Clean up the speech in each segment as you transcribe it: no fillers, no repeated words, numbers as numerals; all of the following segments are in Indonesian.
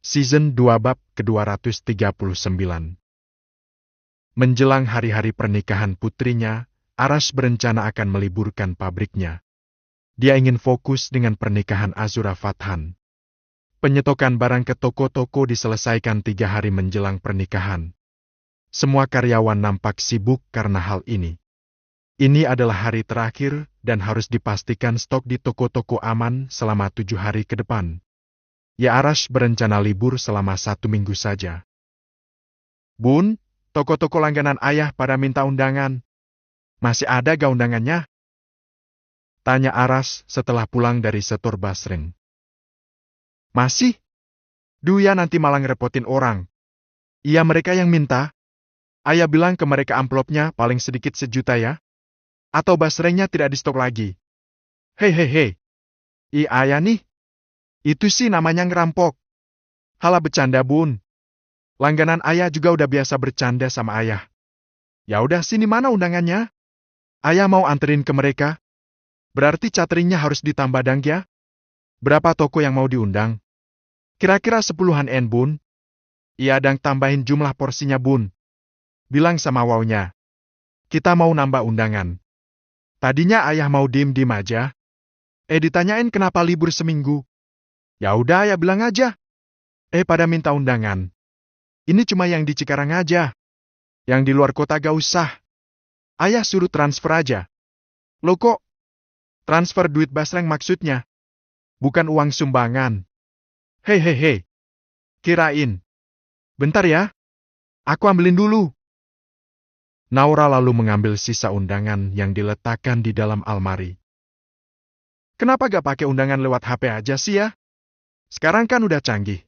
Season 2 bab ke-239. Menjelang hari-hari pernikahan putrinya, Arash berencana akan meliburkan pabriknya. Dia ingin fokus dengan pernikahan Azura Fathan. Penyetokan barang ke toko-toko diselesaikan 3 hari menjelang pernikahan. Semua karyawan nampak sibuk karena hal ini. Ini adalah hari terakhir dan harus dipastikan stok di toko-toko aman selama 7 hari ke depan. Ya, Arash berencana libur selama 1 minggu saja. Bun, toko-toko langganan ayah pada minta undangan. Masih ada gak undangannya? Tanya Arash setelah pulang dari setor Basreng. Masih? Duh ya, nanti malah ngerepotin orang. Iya, mereka yang minta. Ayah bilang ke mereka amplopnya paling sedikit 1 juta ya. Atau Basrengnya tidak di stok lagi. Hei. Ayah nih. Itu sih namanya ngerampok. Halah bercanda, Bun. Langganan ayah juga udah biasa bercanda sama ayah. Ya udah, sini mana undangannya? Ayah mau anterin ke mereka. Berarti cateringnya harus ditambah dang ya? Berapa toko yang mau diundang? Kira-kira 10-an en, Bun. Iya dang, tambahin jumlah porsinya, Bun. Bilang sama wawnya. Kita mau nambah undangan. Tadinya ayah mau diem-diem aja. Ditanyain kenapa libur seminggu. Ya udah, ya bilang aja. Pada minta undangan. Ini cuma yang di Cikarang aja. Yang di luar kota gak usah. Ayah suruh transfer aja. Loh kok? Transfer duit Basreng maksudnya. Bukan uang sumbangan. Hei. Kirain. Bentar ya. Aku ambilin dulu. Naura lalu mengambil sisa undangan yang diletakkan di dalam almari. Kenapa gak pakai undangan lewat HP aja sih ya? Sekarang kan udah canggih.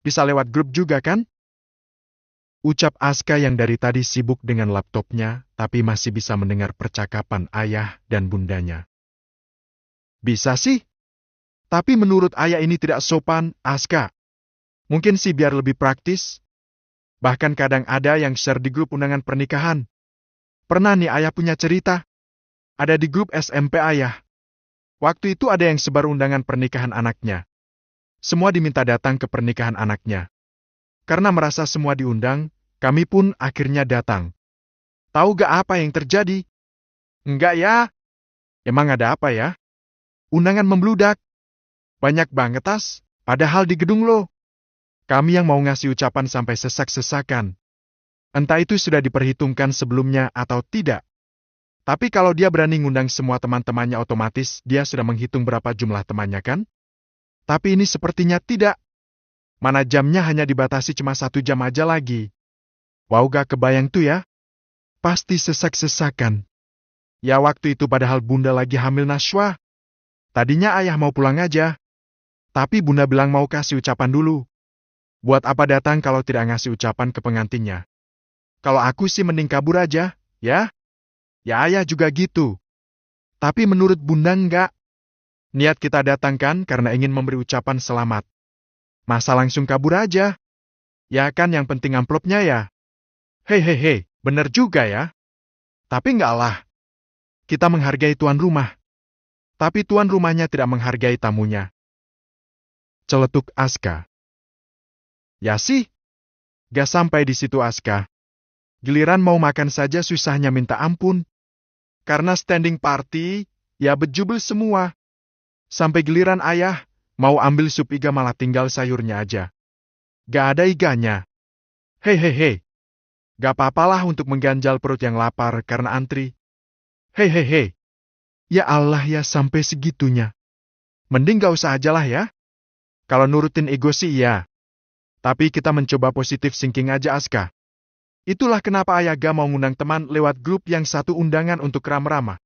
Bisa lewat grup juga kan? Ucap Aska yang dari tadi sibuk dengan laptopnya, tapi masih bisa mendengar percakapan ayah dan bundanya. Bisa sih. Tapi menurut ayah ini tidak sopan, Aska. Mungkin sih biar lebih praktis. Bahkan kadang ada yang share di grup undangan pernikahan. Pernah nih ayah punya cerita. Ada di grup SMP ayah. Waktu itu ada yang sebar undangan pernikahan anaknya. Semua diminta datang ke pernikahan anaknya. Karena merasa semua diundang, kami pun akhirnya datang. Tahu gak apa yang terjadi? Enggak ya? Emang ada apa ya? Undangan membludak. Banyak banget tas, padahal di gedung lo. Kami yang mau ngasih ucapan sampai sesak-sesakan. Entah itu sudah diperhitungkan sebelumnya atau tidak. Tapi kalau dia berani ngundang semua teman-temannya, otomatis dia sudah menghitung berapa jumlah temannya kan? Tapi ini sepertinya tidak. Mana jamnya hanya dibatasi cuma 1 jam aja lagi. Wow, gak kebayang tuh ya. Pasti sesak-sesakan. Ya waktu itu padahal bunda lagi hamil Nashwa. Tadinya ayah mau pulang aja. Tapi bunda bilang mau kasih ucapan dulu. Buat apa datang kalau tidak ngasih ucapan ke pengantinnya? Kalau aku sih mending kabur aja, ya? Ya ayah juga gitu. Tapi menurut bunda enggak. Niat kita datang kan karena ingin memberi ucapan selamat. Masa langsung kabur aja? Ya kan yang penting amplopnya ya. Hei, bener juga ya. Tapi enggak lah. Kita menghargai tuan rumah. Tapi tuan rumahnya tidak menghargai tamunya. Celetuk Aska. Ya sih. Gak sampai di situ Aska. Giliran mau makan saja susahnya minta ampun. Karena standing party, ya bejubel semua. Sampai giliran ayah, mau ambil sup iga malah tinggal sayurnya aja. Gak ada iganya. Hei. Gak apa-apalah untuk mengganjal perut yang lapar karena antri. Hei. Ya Allah ya, sampai segitunya. Mending gak usah aja lah ya. Kalau nurutin ego sih ya. Tapi kita mencoba positif thinking aja Aska. Itulah kenapa ayah gak mau ngundang teman lewat grup yang satu undangan untuk ram-rama.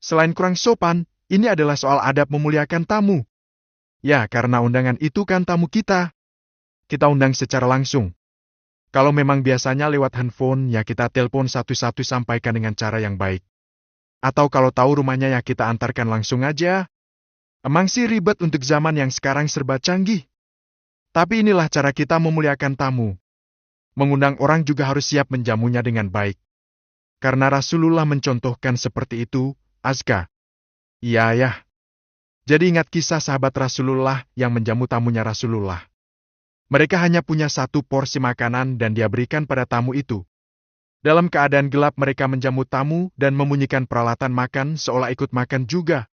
Selain kurang sopan, ini adalah soal adab memuliakan tamu. Ya, karena undangan itu kan tamu kita. Kita undang secara langsung. Kalau memang biasanya lewat handphone, ya kita telepon satu-satu sampaikan dengan cara yang baik. Atau kalau tahu rumahnya ya kita antarkan langsung aja. Emang sih ribet untuk zaman yang sekarang serba canggih. Tapi inilah cara kita memuliakan tamu. Mengundang orang juga harus siap menjamunya dengan baik. Karena Rasulullah mencontohkan seperti itu, Aska. Iya ya. Jadi ingat kisah sahabat Rasulullah yang menjamu tamunya Rasulullah. Mereka hanya punya satu porsi makanan dan dia berikan pada tamu itu. Dalam keadaan gelap mereka menjamu tamu dan membunyikan peralatan makan seolah ikut makan juga.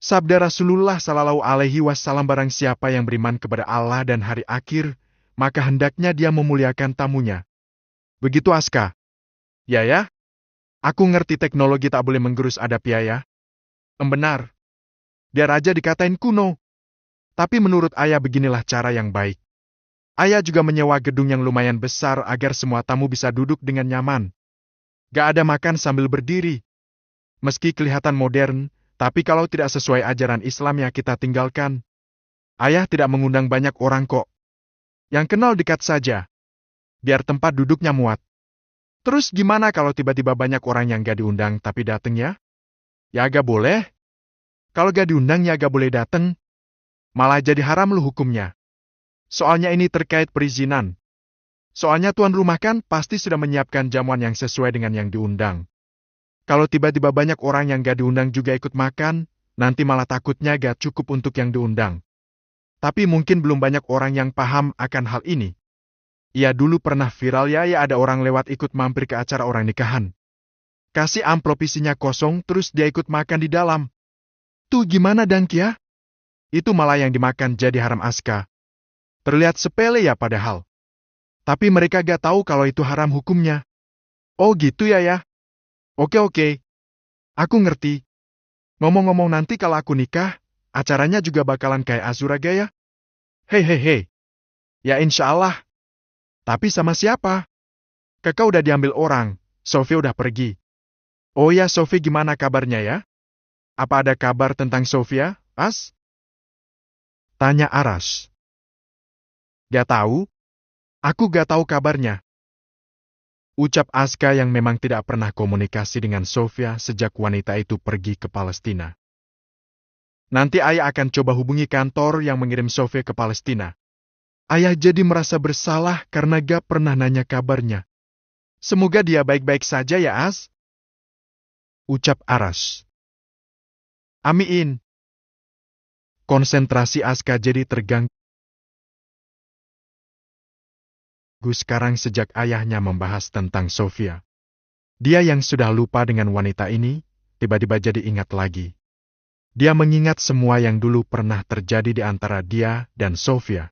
Sabda Rasulullah Shallallahu Alaihi Wasallam, barang siapa yang beriman kepada Allah dan hari akhir, maka hendaknya dia memuliakan tamunya. Begitu Aska. Ya. Aku ngerti teknologi tak boleh menggerus adab ya. Benar. Biar aja dikatain kuno. Tapi menurut ayah beginilah cara yang baik. Ayah juga menyewa gedung yang lumayan besar agar semua tamu bisa duduk dengan nyaman. Gak ada makan sambil berdiri. Meski kelihatan modern, tapi kalau tidak sesuai ajaran Islam ya kita tinggalkan. Ayah tidak mengundang banyak orang kok. Yang kenal dekat saja. Biar tempat duduknya muat. Terus gimana kalau tiba-tiba banyak orang yang gak diundang tapi dateng ya? Ya gak boleh. Kalau gak diundang ya gak boleh dateng. Malah jadi haram lu hukumnya. Soalnya ini terkait perizinan. Soalnya tuan rumah kan pasti sudah menyiapkan jamuan yang sesuai dengan yang diundang. Kalau tiba-tiba banyak orang yang gak diundang juga ikut makan, nanti malah takutnya gak cukup untuk yang diundang. Tapi mungkin belum banyak orang yang paham akan hal ini. Ya dulu pernah viral ya ada orang lewat ikut mampir ke acara orang nikahan. Kasih amplop isinya kosong terus dia ikut makan di dalam. Tuh gimana Dangkia? Itu malah yang dimakan jadi haram Aska. Terlihat sepele ya padahal. Tapi mereka gak tahu kalau itu haram hukumnya. Oh gitu ya. Oke. Aku ngerti. Ngomong-ngomong nanti kalau aku nikah, acaranya juga bakalan kayak Azura Gaya? Hei. Ya insya Allah. Tapi sama siapa? Kakak udah diambil orang, Sophie udah pergi. Oh ya Sophie gimana kabarnya ya? Apa ada kabar tentang Sofia, As? Tanya Aras. Gak tahu? Aku gak tahu kabarnya. Ucap Aska yang memang tidak pernah komunikasi dengan Sofia sejak wanita itu pergi ke Palestina. Nanti ayah akan coba hubungi kantor yang mengirim Sofia ke Palestina. Ayah jadi merasa bersalah karena gak pernah nanya kabarnya. Semoga dia baik-baik saja ya As. Ucap Aras. Amin. Konsentrasi Aska jadi terganggu sekarang sejak ayahnya membahas tentang Sofia. Dia yang sudah lupa dengan wanita ini, tiba-tiba jadi ingat lagi. Dia mengingat semua yang dulu pernah terjadi di antara dia dan Sofia.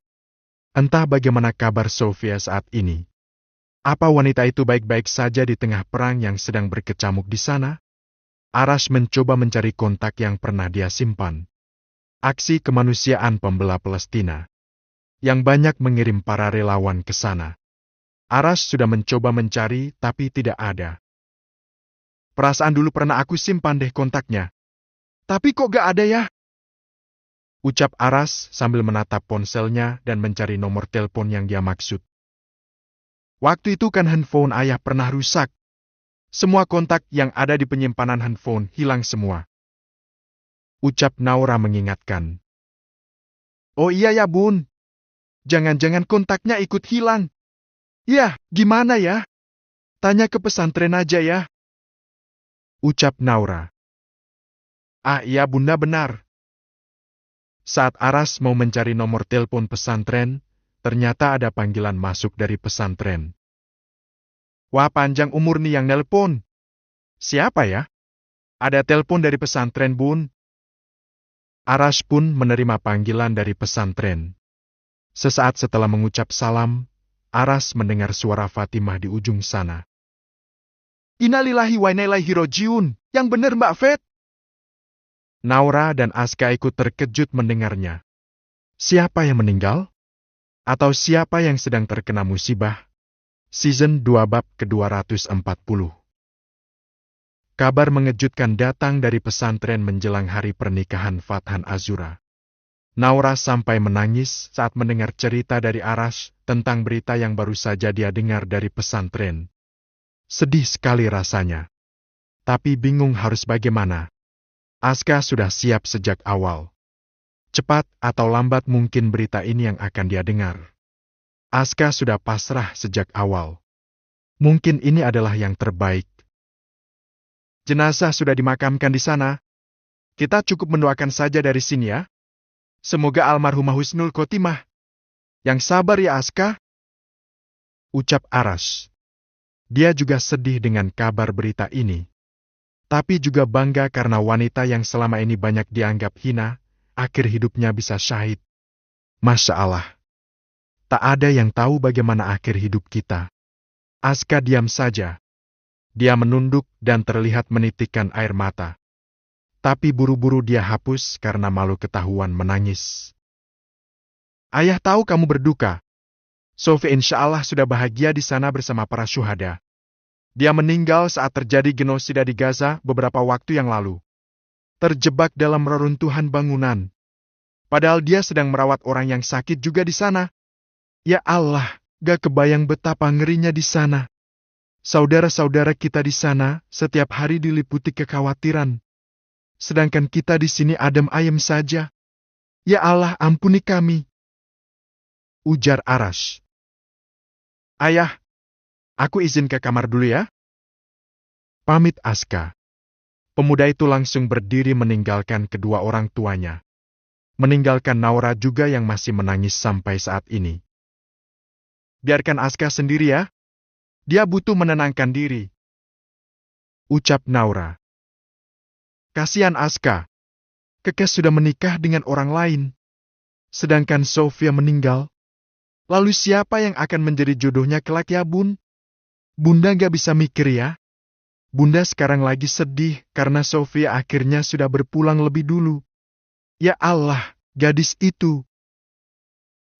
Entah bagaimana kabar Sofia saat ini. Apa wanita itu baik-baik saja di tengah perang yang sedang berkecamuk di sana? Aras mencoba mencari kontak yang pernah dia simpan. Aksi kemanusiaan pembela Palestina. Yang banyak mengirim para relawan ke sana. Aras sudah mencoba mencari, tapi tidak ada. Perasaan dulu pernah aku simpan deh kontaknya. Tapi kok gak ada ya? Ucap Aras sambil menatap ponselnya dan mencari nomor telepon yang dia maksud. Waktu itu kan handphone ayah pernah rusak. Semua kontak yang ada di penyimpanan handphone hilang semua. Ucap Naura mengingatkan. Oh iya ya bun. Jangan-jangan kontaknya ikut hilang. Ya, gimana ya? Tanya ke pesantren aja ya. Ucap Naura. Ah iya bunda benar. Saat Aras mau mencari nomor telepon pesantren, ternyata ada panggilan masuk dari pesantren. Wah panjang umur nih yang nelpon. Siapa ya? Ada telepon dari pesantren bun. Aras pun menerima panggilan dari pesantren. Sesaat setelah mengucap salam, Aras mendengar suara Fatimah di ujung sana. Innalillahi wa inna ilaihi rajiun. Yang benar Mbak Fet. Naura dan Aska ikut terkejut mendengarnya. Siapa yang meninggal? Atau siapa yang sedang terkena musibah? Season 2 bab ke-240. Kabar mengejutkan datang dari pesantren menjelang hari pernikahan Fathan Azura. Naura sampai menangis saat mendengar cerita dari Aras tentang berita yang baru saja dia dengar dari pesantren. Sedih sekali rasanya. Tapi bingung harus bagaimana. Aska sudah siap sejak awal. Cepat atau lambat mungkin berita ini yang akan dia dengar. Aska sudah pasrah sejak awal. Mungkin ini adalah yang terbaik. Jenazah sudah dimakamkan di sana. Kita cukup mendoakan saja dari sini ya. Semoga almarhumah husnul khotimah. Yang sabar ya Aska, ucap Aras. Dia juga sedih dengan kabar berita ini. Tapi juga bangga karena wanita yang selama ini banyak dianggap hina, akhir hidupnya bisa syahid. Masya Allah. Tak ada yang tahu bagaimana akhir hidup kita. Aska diam saja. Dia menunduk dan terlihat menitikkan air mata. Tapi buru-buru dia hapus karena malu ketahuan menangis. Ayah tahu kamu berduka. Sophie insya Allah sudah bahagia di sana bersama para syuhada. Dia meninggal saat terjadi genosida di Gaza beberapa waktu yang lalu. Terjebak dalam reruntuhan bangunan. Padahal dia sedang merawat orang yang sakit juga di sana. Ya Allah, gak kebayang betapa ngerinya di sana. Saudara-saudara kita di sana setiap hari diliputi kekhawatiran. Sedangkan kita di sini adem ayem saja. Ya Allah, ampuni kami. Ujar Aras. Ayah, aku izin ke kamar dulu ya. Pamit Aska. Pemuda itu langsung berdiri meninggalkan kedua orang tuanya. Meninggalkan Naura juga yang masih menangis sampai saat ini. Biarkan Aska sendiri ya. Dia butuh menenangkan diri. Ucap Naura. Kasihan Aska. Kekes sudah menikah dengan orang lain. Sedangkan Sofia meninggal. Lalu siapa yang akan menjadi jodohnya kelak ya Bun? Bunda gak bisa mikir ya. Bunda sekarang lagi sedih karena Sofia akhirnya sudah berpulang lebih dulu. Ya Allah, gadis itu.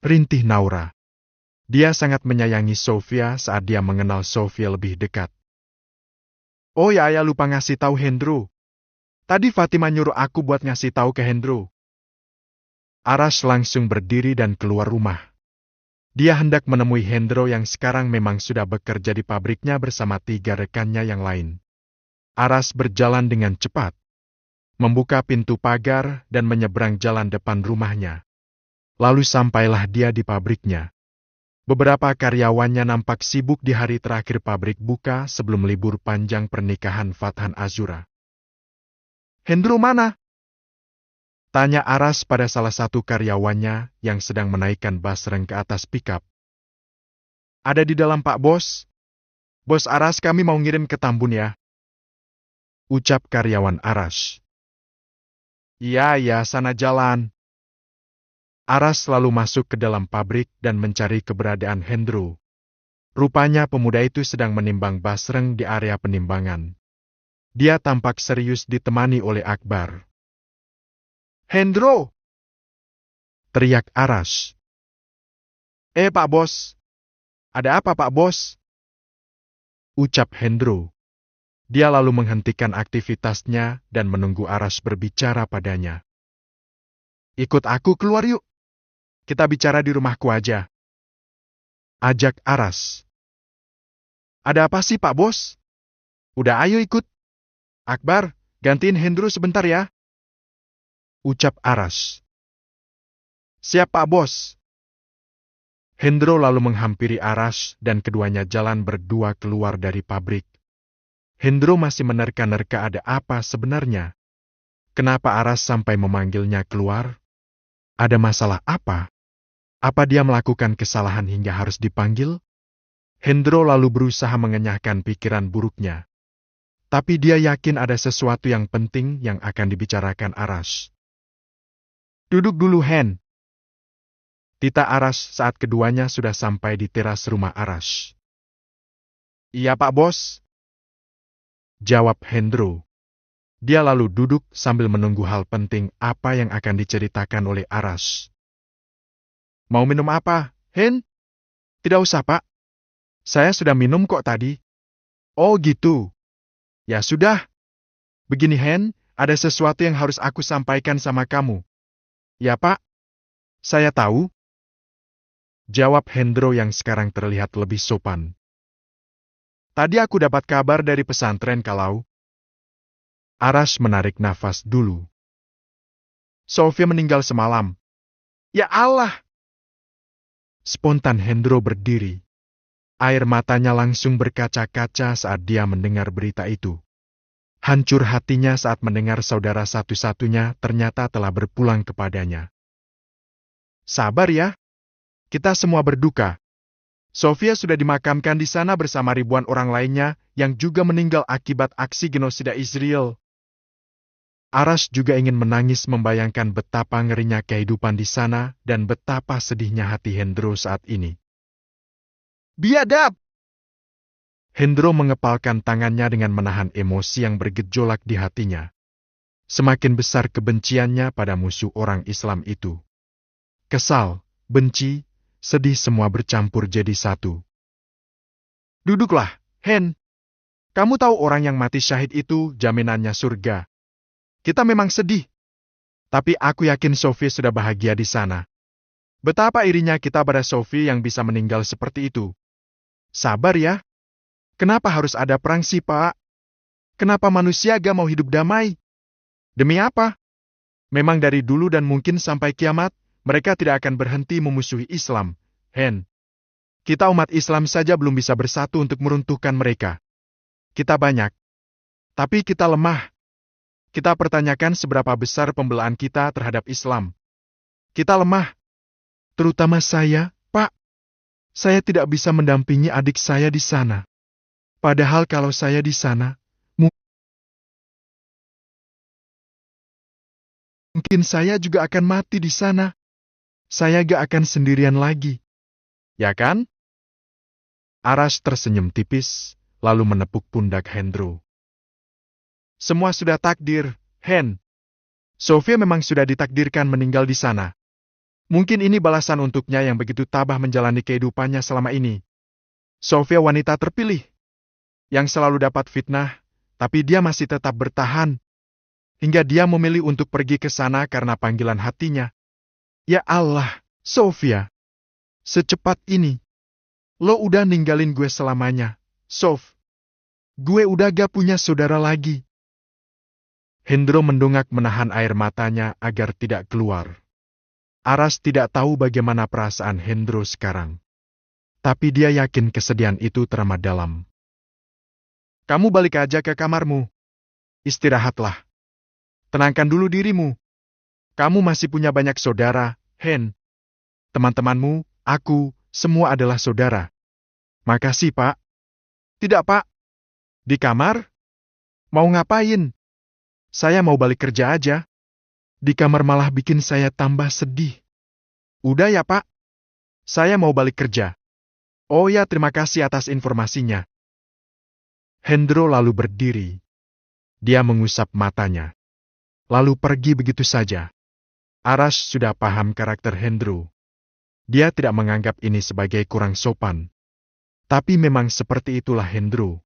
Rintih Naura. Dia sangat menyayangi Sofia saat dia mengenal Sofia lebih dekat. Oh ya, ayah lupa ngasih tahu Hendro. Tadi Fatima nyuruh aku buat ngasih tahu ke Hendro. Aras langsung berdiri dan keluar rumah. Dia hendak menemui Hendro yang sekarang memang sudah bekerja di pabriknya bersama 3 rekannya yang lain. Aras berjalan dengan cepat, membuka pintu pagar dan menyeberang jalan depan rumahnya. Lalu sampailah dia di pabriknya. Beberapa karyawannya nampak sibuk di hari terakhir pabrik buka sebelum libur panjang pernikahan Fathan Azura. Hendro mana? Tanya Aras pada salah satu karyawannya yang sedang menaikkan basreng ke atas pikap. Ada di dalam Pak Bos. Bos Aras kami mau ngirim ke Tambun ya. Ucap karyawan Aras. Iya, sana jalan. Aras lalu masuk ke dalam pabrik dan mencari keberadaan Hendro. Rupanya pemuda itu sedang menimbang basreng di area penimbangan. Dia tampak serius ditemani oleh Akbar. Hendro! Teriak Aras. Pak Bos. Ada apa Pak Bos? Ucap Hendro. Dia lalu menghentikan aktivitasnya dan menunggu Aras berbicara padanya. Ikut aku keluar yuk. Kita bicara di rumahku aja. Ajak Aras. Ada apa sih Pak Bos? Udah ayo ikut. Akbar, gantiin Hendro sebentar ya. Ucap Aras. Siap Pak Bos. Hendro lalu menghampiri Aras dan keduanya jalan berdua keluar dari pabrik. Hendro masih menerka-nerka ada apa sebenarnya. Kenapa Aras sampai memanggilnya keluar? Ada masalah apa? Apa dia melakukan kesalahan hingga harus dipanggil? Hendro lalu berusaha mengenyahkan pikiran buruknya. Tapi dia yakin ada sesuatu yang penting yang akan dibicarakan Aras. Duduk dulu, Hen. Tita Aras saat keduanya sudah sampai di teras rumah Aras. Iya, Pak Bos. Jawab Hendro. Dia lalu duduk sambil menunggu hal penting apa yang akan diceritakan oleh Aras. Mau minum apa, Hen? Tidak usah, Pak. Saya sudah minum kok tadi. Oh gitu. Ya sudah. Begini, Hen, ada sesuatu yang harus aku sampaikan sama kamu. Ya, Pak. Saya tahu. Jawab Hendro yang sekarang terlihat lebih sopan. Tadi aku dapat kabar dari pesantren kalau Aras menarik nafas dulu. Sofia meninggal semalam. Ya Allah! Spontan Hendro berdiri. Air matanya langsung berkaca-kaca saat dia mendengar berita itu. Hancur hatinya saat mendengar saudara satu-satunya ternyata telah berpulang kepadanya. Sabar ya. Kita semua berduka. Sofia sudah dimakamkan di sana bersama ribuan orang lainnya yang juga meninggal akibat aksi genosida Israel. Arash juga ingin menangis membayangkan betapa ngerinya kehidupan di sana dan betapa sedihnya hati Hendro saat ini. Biadab! Hendro mengepalkan tangannya dengan menahan emosi yang bergejolak di hatinya. Semakin besar kebenciannya pada musuh orang Islam itu. Kesal, benci, sedih semua bercampur jadi satu. Duduklah, Hen. Kamu tahu orang yang mati syahid itu jaminannya surga. Kita memang sedih. Tapi aku yakin Sophie sudah bahagia di sana. Betapa irinya kita pada Sophie yang bisa meninggal seperti itu. Sabar ya. Kenapa harus ada perang sih, Pak? Kenapa manusia gak mau hidup damai? Demi apa? Memang dari dulu dan mungkin sampai kiamat, mereka tidak akan berhenti memusuhi Islam, Hen. Kita umat Islam saja belum bisa bersatu untuk meruntuhkan mereka. Kita banyak. Tapi kita lemah. Kita pertanyakan seberapa besar pembelaan kita terhadap Islam. Kita lemah. Terutama saya, Pak. Saya tidak bisa mendampingi adik saya di sana. Padahal kalau saya di sana, mungkin saya juga akan mati di sana. Saya gak akan sendirian lagi. Ya kan? Arash tersenyum tipis, lalu menepuk pundak Hendro. Semua sudah takdir, Hen. Sophia memang sudah ditakdirkan meninggal di sana. Mungkin ini balasan untuknya yang begitu tabah menjalani kehidupannya selama ini. Sophia wanita terpilih, yang selalu dapat fitnah, tapi dia masih tetap bertahan. Hingga dia memilih untuk pergi ke sana karena panggilan hatinya. Ya Allah, Sophia. Secepat ini. Lo udah ninggalin gue selamanya, Sof. Gue udah gak punya saudara lagi. Hendro mendongak menahan air matanya agar tidak keluar. Arash tidak tahu bagaimana perasaan Hendro sekarang. Tapi dia yakin kesedihan itu teramat dalam. Kamu balik aja ke kamarmu. Istirahatlah. Tenangkan dulu dirimu. Kamu masih punya banyak saudara, Hen. Teman-temanmu, aku, semua adalah saudara. Makasih, Pak. Tidak, Pak. Di kamar? Mau ngapain? Saya mau balik kerja aja. Di kamar malah bikin saya tambah sedih. Udah ya, Pak. Saya mau balik kerja. Oh ya, terima kasih atas informasinya. Hendro lalu berdiri. Dia mengusap matanya. Lalu pergi begitu saja. Arash sudah paham karakter Hendro. Dia tidak menganggap ini sebagai kurang sopan. Tapi memang seperti itulah Hendro.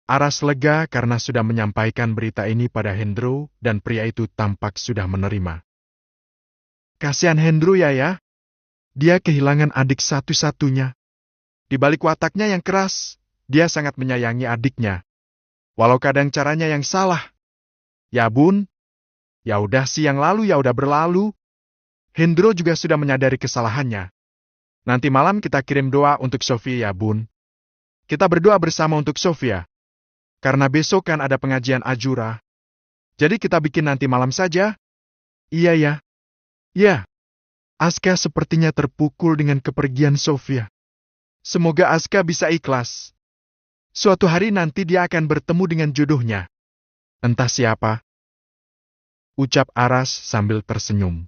Arash lega karena sudah menyampaikan berita ini pada Hendro dan pria itu tampak sudah menerima. Kasihan Hendro ya. Dia kehilangan adik satu-satunya. Di balik wataknya yang keras, dia sangat menyayangi adiknya. Walau kadang caranya yang salah. Ya bun, ya udah sih yang lalu ya udah berlalu. Hendro juga sudah menyadari kesalahannya. Nanti malam kita kirim doa untuk Sophia ya bun. Kita berdoa bersama untuk Sophia. Karena besok kan ada pengajian Ajura. Jadi kita bikin nanti malam saja. Iya ya. Ya. Aska sepertinya terpukul dengan kepergian Sophia. Semoga Aska bisa ikhlas. Suatu hari nanti dia akan bertemu dengan jodohnya. Entah siapa. Ucap Arash sambil tersenyum.